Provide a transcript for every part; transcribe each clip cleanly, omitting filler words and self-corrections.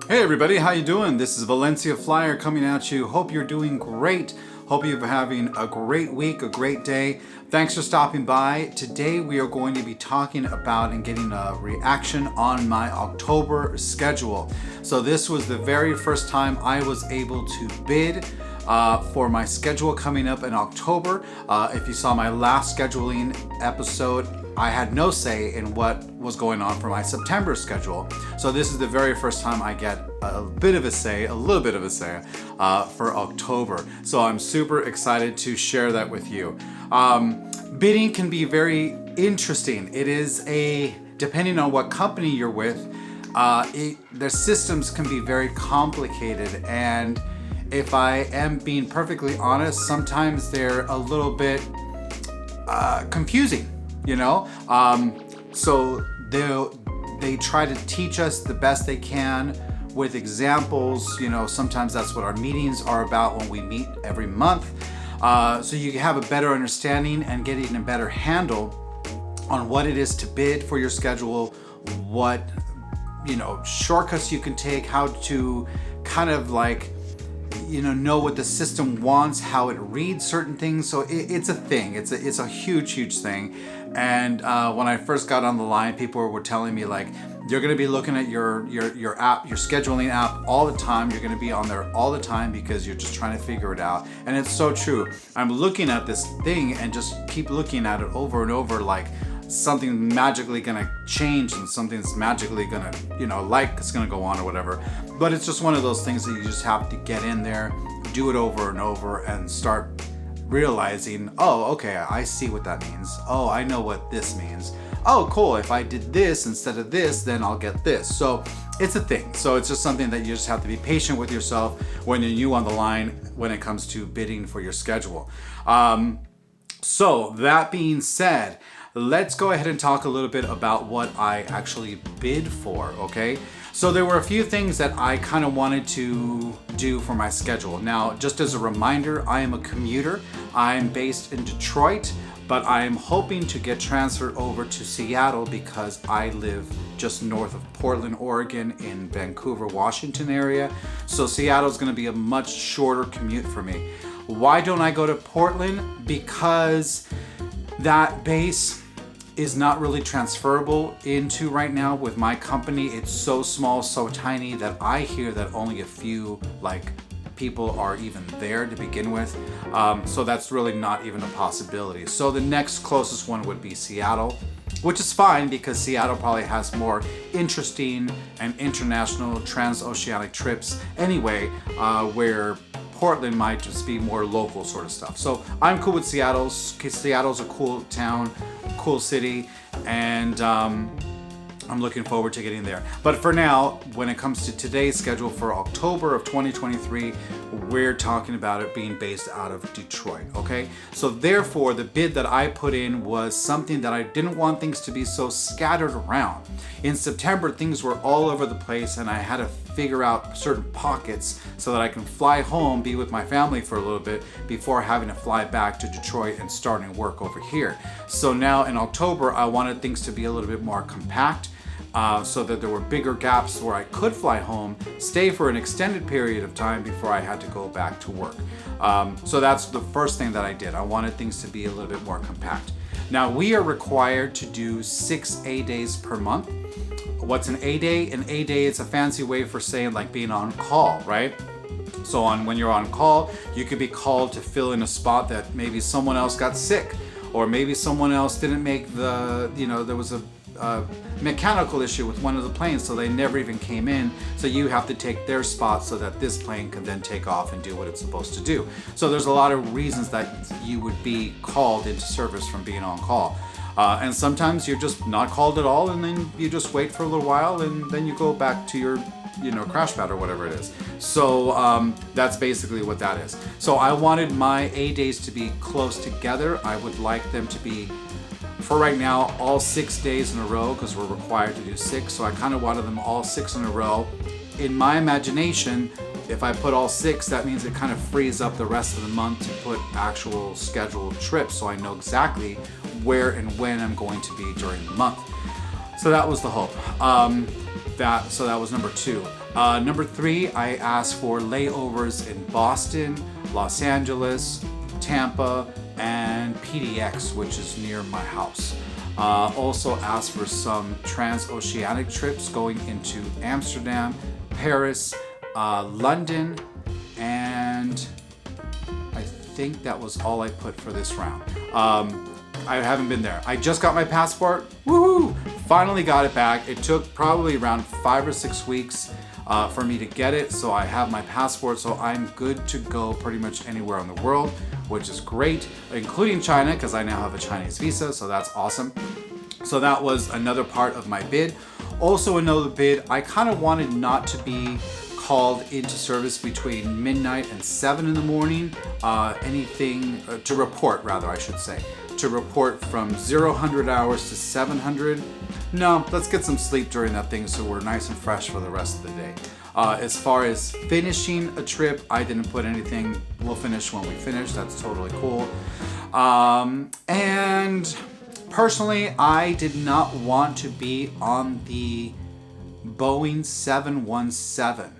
Hey everybody, how you doing? This is Valencia Flyer coming at you. Hope you're doing great. Hope you're having a great week, a great day. Thanks for stopping by. Today we are going to be talking about and getting a reaction on my October schedule. So this was the very first time I was able to bid for my schedule coming up in October. If you saw my last scheduling episode, I had no say in what was going on for my September schedule. So this is the very first time I get a little bit of a say for October. So I'm super excited to share that with you. Bidding can be very interesting. It is depending on what company you're with, their systems can be very complicated. And if I am being perfectly honest, sometimes they're a little bit confusing. So they try to teach us the best they can with examples. Sometimes that's what our meetings are about when we meet every month. So you have a better understanding and getting a better handle on what it is to bid for your schedule, what shortcuts you can take, how to kind of know what the system wants, how it reads certain things. So it's a thing. It's a huge thing. And when I first got on the line, people were telling me you're going to be looking at your app, your scheduling app all the time. You're going to be on there all the time because you're just trying to figure it out. And it's so true. I'm looking at this thing and just keep looking at it over and over, like something magically gonna change and something's magically gonna, it's gonna go on or whatever. But it's just one of those things that you just have to get in there, do it over and over, and start realizing, oh, okay, I see what that means. Oh, I know what this means. Oh, cool, if I did this instead of this, then I'll get this. So it's a thing. So it's just something that you just have to be patient with yourself when you're new on the line when it comes to bidding for your schedule. So that being said, let's go ahead and talk a little bit about what I actually bid for, okay? So there were a few things that I kind of wanted to do for my schedule. Now, just as a reminder, I am a commuter. I'm based in Detroit, but I'm hoping to get transferred over to Seattle because I live just north of Portland, Oregon, in Vancouver, Washington area. So Seattle is going to be a much shorter commute for me. Why don't I go to Portland? Because that base is not really transferable into right now with my company. It's so small, so tiny that I hear that only a few people are even there to begin with. So that's really not even a possibility. So the next closest one would be Seattle, which is fine because Seattle probably has more interesting and international transoceanic trips anyway, where Portland might just be more local sort of stuff. So I'm cool with Seattle. Seattle's a cool town, cool city, and I'm looking forward to getting there. But for now, when it comes to today's schedule for October of 2023, we're talking about it being based out of Detroit, okay? So therefore, the bid that I put in was something that I didn't want things to be so scattered around. In September, things were all over the place and I had to figure out certain pockets so that I can fly home, be with my family for a little bit before having to fly back to Detroit and starting work over here. So now in October, I wanted things to be a little bit more compact, so that there were bigger gaps where I could fly home, stay for an extended period of time before I had to go back to work. So that's the first thing that I did. I wanted things to be a little bit more compact. Now we are required to do 6 A-days per month. What's an A-day? An A-day is a fancy way for saying being on call, right? So when you're on call, you could be called to fill in a spot that maybe someone else got sick, or maybe someone else didn't make there was a mechanical issue with one of the planes, so they never even came in. So you have to take their spot so that this plane can then take off and do what it's supposed to do. So there's a lot of reasons that you would be called into service from being on call. And sometimes you're just not called at all, and then you just wait for a little while, and then you go back to your crash pad or whatever it is. So that's basically what that is. So I wanted my A-days to be close together. I would like them to be, for right now, all 6 days in a row, because we're required to do 6. So I kind of wanted them all 6 in a row. In my imagination, if I put all 6, that means it kind of frees up the rest of the month to put actual scheduled trips, so I know exactly where and when I'm going to be during the month. So that was the hope. So that was number 2. Number 3, I asked for layovers in Boston, Los Angeles, Tampa, and PDX, which is near my house. Also asked for some transoceanic trips going into Amsterdam, Paris, London, and I think that was all I put for this round. I haven't been there. I just got my passport. Woohoo! Finally got it back. It took probably around 5 or 6 weeks for me to get it. So I have my passport, so I'm good to go pretty much anywhere in the world, which is great, including China, because I now have a Chinese visa, so that's awesome. So that was another part of my bid. Also another bid, I kind of wanted not to be called into service between midnight and 7 in the morning. To report, rather, I should say. To report from 0-100 hours to 700. No, let's get some sleep during that thing so we're nice and fresh for the rest of the day. As far as finishing a trip, I didn't put anything. We'll finish when we finish. That's totally cool. And personally, I did not want to be on the Boeing 717.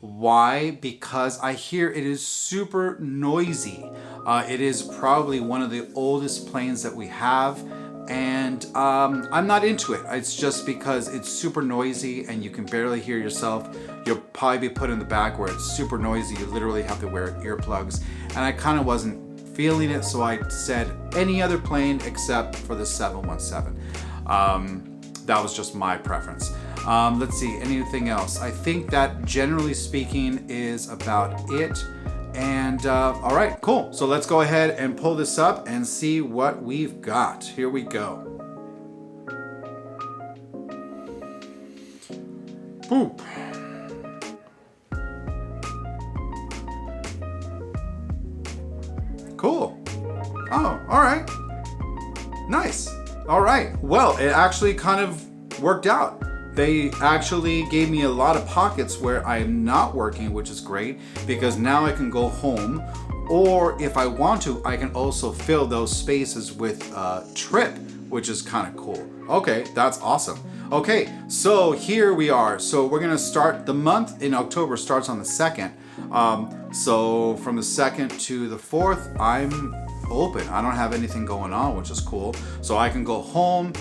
Why? Because I hear it is super noisy. It is probably one of the oldest planes that we have, and I'm not into it. It's just because it's super noisy and you can barely hear yourself. You'll probably be put in the back where it's super noisy. You literally have to wear earplugs, and I kind of wasn't feeling it, so I said any other plane except for the 717. That was just my preference. Let's see, anything else? I think that generally speaking is about it. And all right, cool. So let's go ahead and pull this up and see what we've got. Here we go. Boop. Cool. Oh, all right. Nice. All right. Well, it actually kind of worked out. They actually gave me a lot of pockets where I'm not working, which is great because now I can go home, or if I want to, I can also fill those spaces with Trip, which is kind of cool. Okay, that's awesome. Okay, so here we are. So we're gonna start, the month in October starts on the 2nd. So from the 2nd to the 4th, I'm open. I don't have anything going on, which is cool. So I can go home.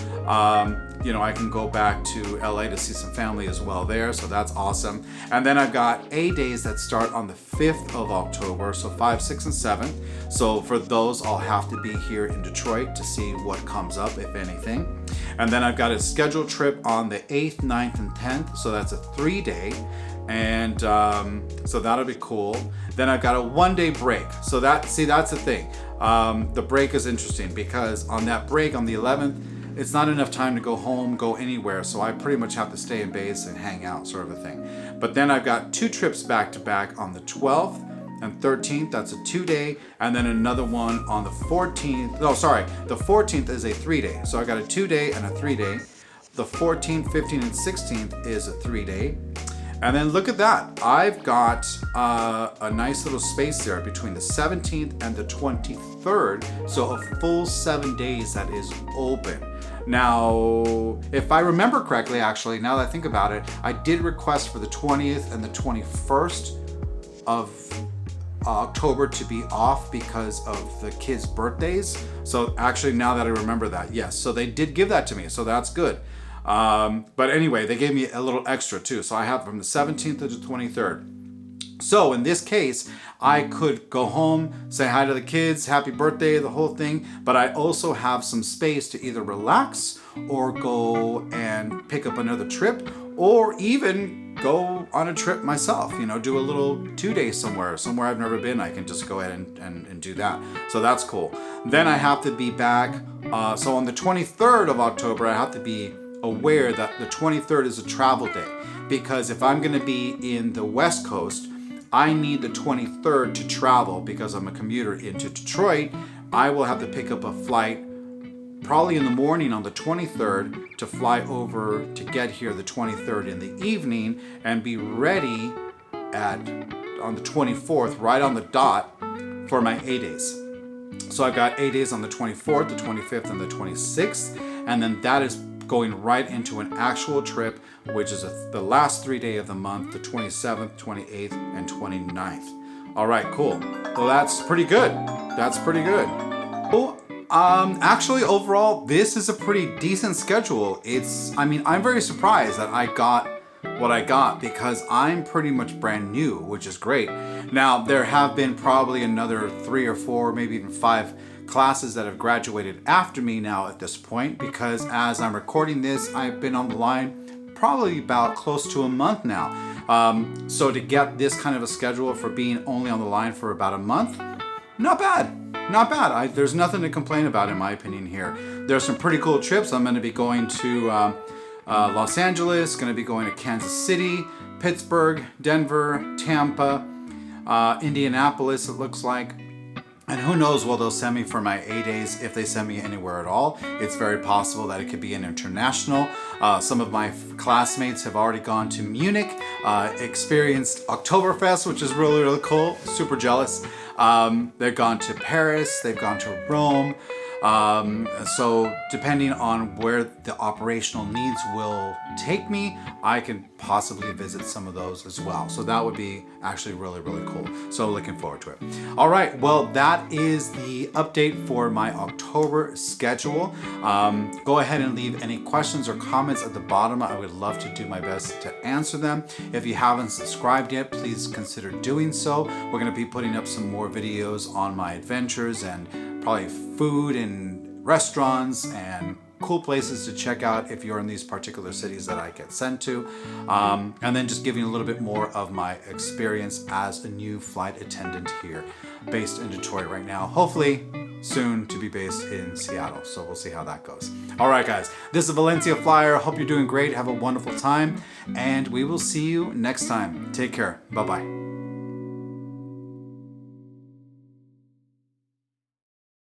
I can go back to LA to see some family as well there. So that's awesome. And then I've got A days that start on the 5th of October. So 5, 6, and 7. So for those, I'll have to be here in Detroit to see what comes up, if anything. And then I've got a scheduled trip on the 8th, 9th, and 10th. So that's a 3-day. And so that'll be cool. Then I've got a 1-day break. So that's the thing. The break is interesting because on that break on the 11th, it's not enough time to go home, go anywhere. So I pretty much have to stay in base and hang out, sort of a thing. But then I've got 2 trips back to back on the 12th and 13th. That's a 2-day. And then another one on the 14th. No, sorry. The 14th is a 3-day. So I got a 2-day and a 3-day. The 14th, 15th, and 16th is a 3-day. And then look at that. I've got a nice little space there between the 17th and the 23rd. So a full 7 days that is open. Now, if I remember correctly, actually, now that I think about it, I did request for the 20th and the 21st of October to be off because of the kids' birthdays. So actually, now that I remember that, yes. So they did give that to me, so that's good. But anyway, they gave me a little extra too. So I have from the 17th to the 23rd. So in this case, I could go home, say hi to the kids, happy birthday, the whole thing. But I also have some space to either relax or go and pick up another trip, or even go on a trip myself, do a little 2-day somewhere I've never been. I can just go ahead and do that. So that's cool. Then I have to be back. So on the 23rd of October, I have to be aware that the 23rd is a travel day, because if I'm going to be in the West Coast, I need the 23rd to travel because I'm a commuter into Detroit. I will have to pick up a flight probably in the morning on the 23rd to fly over to get here the 23rd in the evening and be ready on the 24th, right on the dot, for my A days. So I've got A days on the 24th, the 25th, and the 26th, and then that is going right into an actual trip, which is the last 3 day of the month, the 27th, 28th, and 29th. All right, cool. Well, that's pretty good. That's pretty good. Well, actually, overall, this is a pretty decent schedule. I'm very surprised that I got what I got because I'm pretty much brand new, which is great. Now, there have been probably another 3 or 4, maybe even 5 classes that have graduated after me now at this point, because as I'm recording this, I've been on the line probably about close to a month now. So to get this kind of a schedule for being only on the line for about a month, not bad. Not bad. There's nothing to complain about in my opinion here. There's some pretty cool trips. I'm going to be going to Los Angeles, going to be going to Kansas City, Pittsburgh, Denver, Tampa, Indianapolis, it looks like. And who knows what they'll send me for my A days, if they send me anywhere at all. It's very possible that it could be an international. Some of my classmates have already gone to Munich, experienced Oktoberfest, which is really, really cool. Super jealous. They've gone to Paris, they've gone to Rome. So depending on where the operational needs will take me, I can possibly visit some of those as well. So that would be actually really, really cool. So looking forward to it. All right, well, that is the update for my October schedule. Go ahead and leave any questions or comments at the bottom. I would love to do my best to answer them. If you haven't subscribed yet, please consider doing so. We're going to be putting up some more videos on my adventures and probably food and restaurants and cool places to check out if you're in these particular cities that I get sent to. And then just giving a little bit more of my experience as a new flight attendant here, based in Detroit right now. Hopefully soon to be based in Seattle. So we'll see how that goes. All right, guys, this is Valencia Flyer. Hope you're doing great. Have a wonderful time. And we will see you next time. Take care. Bye-bye.